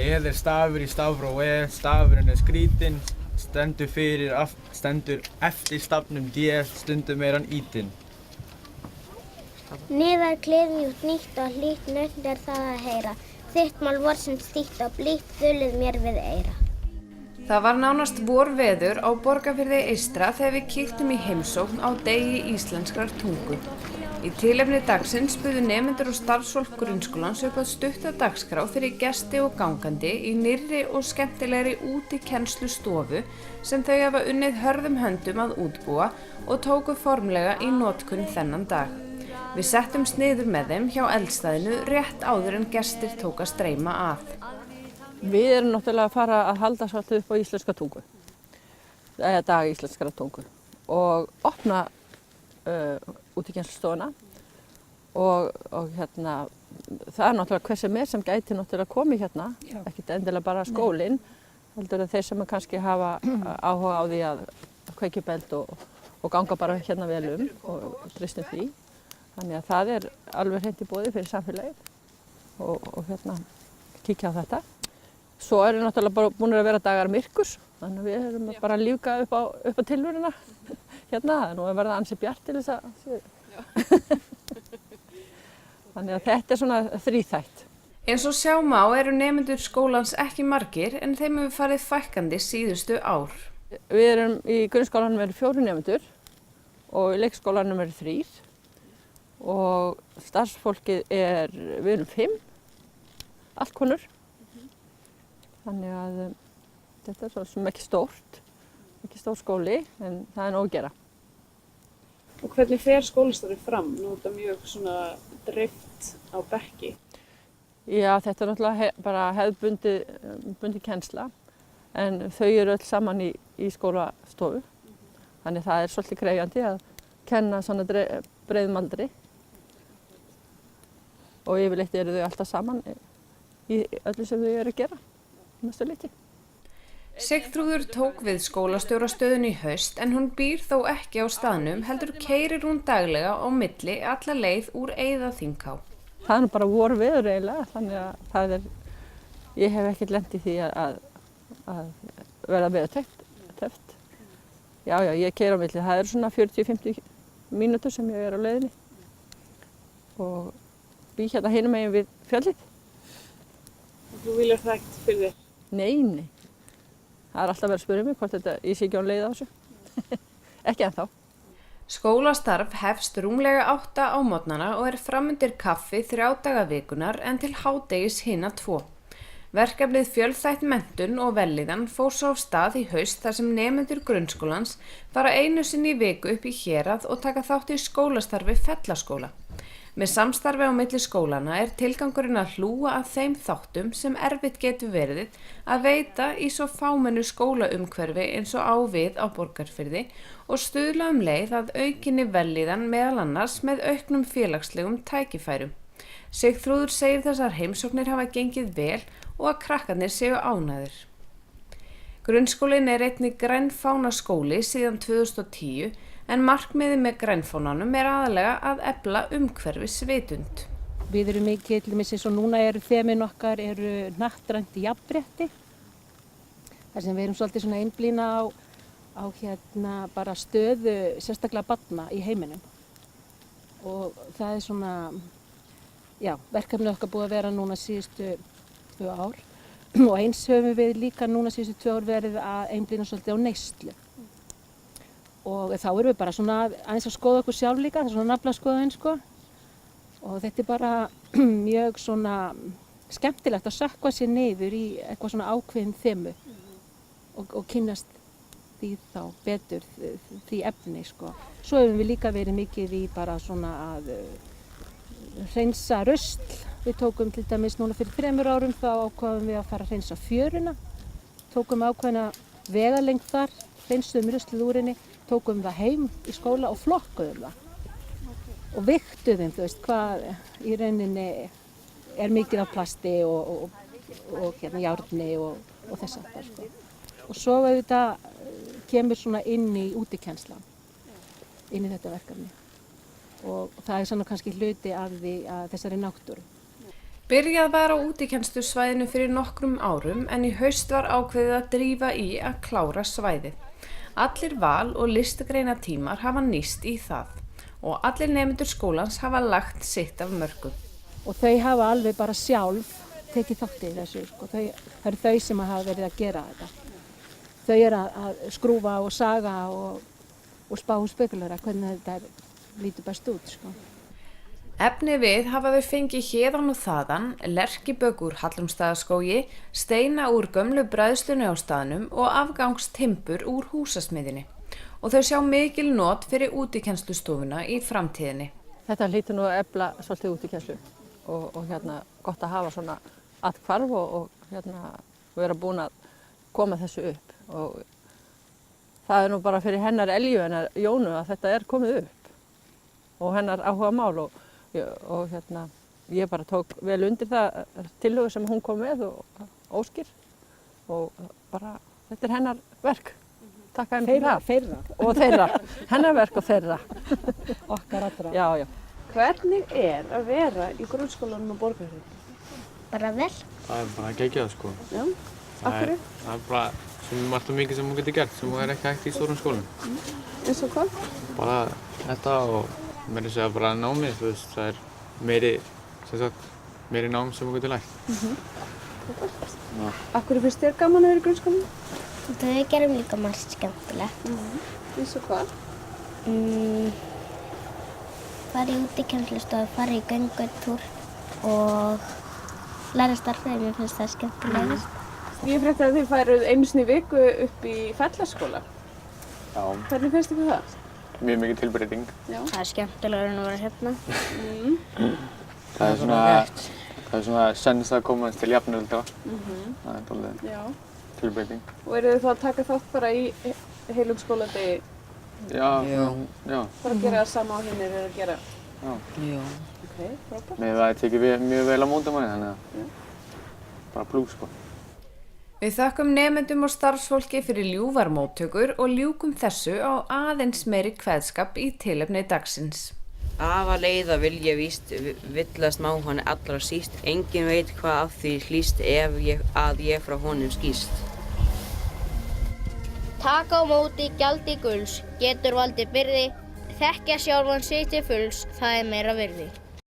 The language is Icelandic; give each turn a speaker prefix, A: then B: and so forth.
A: Eð stafur í stafrófi, stafurinn skrítinn, stendur eftir stafnum D, stundum hann ítinn.
B: Niðar gleðjútt nýtt og hlýtt nautn það að heyra. Þitt mál vorsins þýtt og blítt þulið mér við eyra.
C: Það var nánast vorveður á Borgarfirði eystra þegar við kíktum í heimsókn á degi íslenskrar tungu. Í tilefni dagsins buðu nemendur og starfsfólk grunnskólans upp að stutta dagskrá fyrir gesti og gangandi í nýrri og skemmtilegri útikennslustofu sem þau hafa unnið hörðum höndum að útbúa og tóku formlega í notkun þennan dag. Við settumst niður með þeim hjá eldstæðinu rétt áður en gestir tók að streyma að.
D: Við erum náttúrulega að fara að halda svolítið upp á íslenska tungu, eða dag íslenskrar tungu og opna útikennslustofuna og hérna, það er náttúrulega hver sem er sem gæti náttúrulega komið hérna, ekkert endilega bara skólinn, heldur að þeir sem kannski hafa áhuga á því að kveikja upp eld og ganga bara hérna vel og treystum því. Þannig að það er alveg hreint í boði fyrir samfélagið og hérna kíkja á þetta. Svo eru náttúrulega bara búin að vera dagar myrkurs, þannig að við erum bara að lífga upp á tilveruna hérna. Nú er verið ansi bjart til þess að Þannig að þetta er svona þríþætt.
C: Eins og sjá má eru nemendur skólans ekki margir en þeim hefur farið fækkandi síðustu ár.
D: Við erum í grunnskólanum 4 nemendur og í leikskólanum 3 og starfsfólkið við erum 5, allt konur. Þannig að þetta er svo sem ekki stór skóli, en það er nóg að gera.
E: Og hvernig fer skólastarfið fram? Nú er þetta mjög svona dreift á bekki.
D: Já, þetta er náttúrulega bara hefðbundin kennsla, en þau eru öll saman í skólastofu. Þannig það er svolítið krefjandi að kenna svona breiðum aldri. Og yfirleitt eru þau alltaf saman í öllu sem þau eru að gera.
C: Sigþrúður tók við skólastjórastöðunni í haust en hún býr þó ekki á staðnum heldur keyrir hún daglega á milli alla leið úr Eiða Þingá.
D: Það er nú bara vorveður eiginlega, þannig að ég hef ekkert lent í því að vera veðurteppt. Já, ég keyri á milli, það eru svona 40-50 mínútur sem ég er á leiðinni og bý hérna hinum megin við fjallið.
E: Og þú viljað það ekkert fyrir þér?
D: Nei. Það er alltaf verið að spyrja mig hvort ég sé ekki á leið á þessu. Ekki ennþá.
C: Skólastarf hefst rúmlega 8 á morgnana og er framundir kaffi 3 daga vikunar en til hádegis hina 2. Verkefnið fjölþætt menntun og vellíðan fór svo af stað í haust þar sem nemendur grunnskólans fara einu sinni í viku upp í hérað og taka þátt í skólastarfi Fellaskóla. Með samstarfi á milli skólana er tilgangurinn að hlúa að þeim þáttum sem erfitt getur verið að veita í svo fámennu skólaumhverfi eins og á við á Borgarfirði og stuðla leið að aukinni vellíðan meðal annars með auknum félagslegum tækifærum. Sigþrúður segir þessar heimsóknir hafa gengið vel og að krakkarnir séu ánægðir. Grunnskólinn er einnig grænfánaskóli síðan 2010 en markmiðið með grænfánanum er aðalega að efla umhverfisvitund.
F: Við erum mikið, til dæmis eins og núna þemin okkar eru hnattrænt jafnrétti. Þar sem við erum svolítið svona einblína á bara stöðu sérstaklega barna í heiminum. Og það er svona, verkefnið okkar búið að vera núna síðustu 2 ár. Og eins höfum við líka núna síðustu 2 ár verið að einblína svolítið á neyslu. Og þá erum við bara svona aðeins að skoða okkur sjálf líka, það er svona naflaskoðun sko. Og þetta er bara mjög svona skemmtilegt að sökkva sér niður í eitthvað svona ákveðin þemu og kynnast því þá betur því efni sko. Svo hefum við líka verið mikið í bara svona að hreinsa rusl. Við tókum til dæmis núna fyrir 3 árum þá ákváðum við að fara að hreinsa fjöruna. Tókum ákveðna vegalengd þar, hreinsuðum ruslið úr henni. Tókum það heim í skóla og flokkuðum það og vigtuðum, þú veist, hvað í rauninni er mikið af plasti og járni og þess aftar, sko. Og svo auðvitað kemur svona inn í útikennslan, inn í þetta verkefni og það er svona kannski hluti af því að þessari náttúru.
C: Byrjað var á útikennslustæðinu fyrir nokkrum árum en í haust var ákveðið að drífa í að klára svæðið. Allir val- og listgreinatímar hafa nýst í það og allir nemendur skólans hafa lagt sitt af mörkum.
F: Og þau hafa alveg bara sjálf tekið þátt í þessu, sko. Það eru þau sem hafa verið að gera þetta. Þau eru að skrúfa og saga og spá og spekulera hvernig þetta lítur best út, sko.
C: Efni við hafa þau fengið héðan og þaðan, lerkibök úr Hallormsstaðaskógi, steina úr gömlu bræðslunni á staðnum og afgangstimbur úr húsasmiðjunni. Og þau sjá mikil not fyrir útikennslustofuna í framtíðinni.
D: Þetta hlýtur nú að efla svolítið útikennslu og gott að hafa svona athvarf og vera búin að koma þessu upp. Og það er nú bara fyrir hennar Elju, hennar Jónu, að þetta er komið upp og hennar áhuga mál og ég bara tók vel undir það tillögu sem hún kom með og óskir og bara þetta er hennar verk. Takk henni fyrir það.
F: Þeirra.
D: Og þeirra. Hennar verk og þeirra.
F: Okkar allra.
D: Já, já.
E: Hvernig er að vera í grunnskólanum á Borgarfirði?
B: Bara vel.
G: Það er bara geggjað sko.
E: Já, af hverju?
G: Það er bara sem margt og mikið sem hún getur gert sem hún er ekki hægt í stórum skólum.
E: Eins og hvað?
G: Bara þetta og meira segja bara námið, þú veist, það er meiri, meiri nám sem hún getur lært.
E: Af hverju finnst þér gaman að vera í grunnskólanum?
B: Þau gerum líka margt skemmtilegt.
E: Eins og hvað?
B: Fara í útikennslustofu, fara í göngutúr og læra starffræði, mér finnst það skemmtilegast.
E: Ég frétti að þið færuð einu sinni í viku upp í Fellaskóla.
G: Já,
E: Hvernig finnst ykkur það?
G: mjög mikið tilbreyting.
E: Já.
B: Það er skemmtilegur en að vera hérna.
G: Það er svona sens að koma til jafnöldra. Það er dálítið
E: Já.
G: tilbreyting.
E: Og eru þið þá að taka þátt bara í heilum skóladegi?
G: Já, já,
E: Bara að gera það sama á hinnir eru að gera?
G: já.
E: Ok, frábært.
G: Með það tekið mjög vel á móti manni, þannig að bara plús sko.
C: Við þökkum nemendum og starfsfólki fyrir ljúfar móttökur og ljúkum þessu á aðeins meiri kveðskap í tilefni dagsins.
H: Afa leiða vilja víst villast má hann allra síst. Engin veit hvað af því hlýst ef ég frá honum skýst.
B: Taka á móti gjaldi guls, getur valdið byrði, þekkja sjálfan sig til fulls, það er meira virði.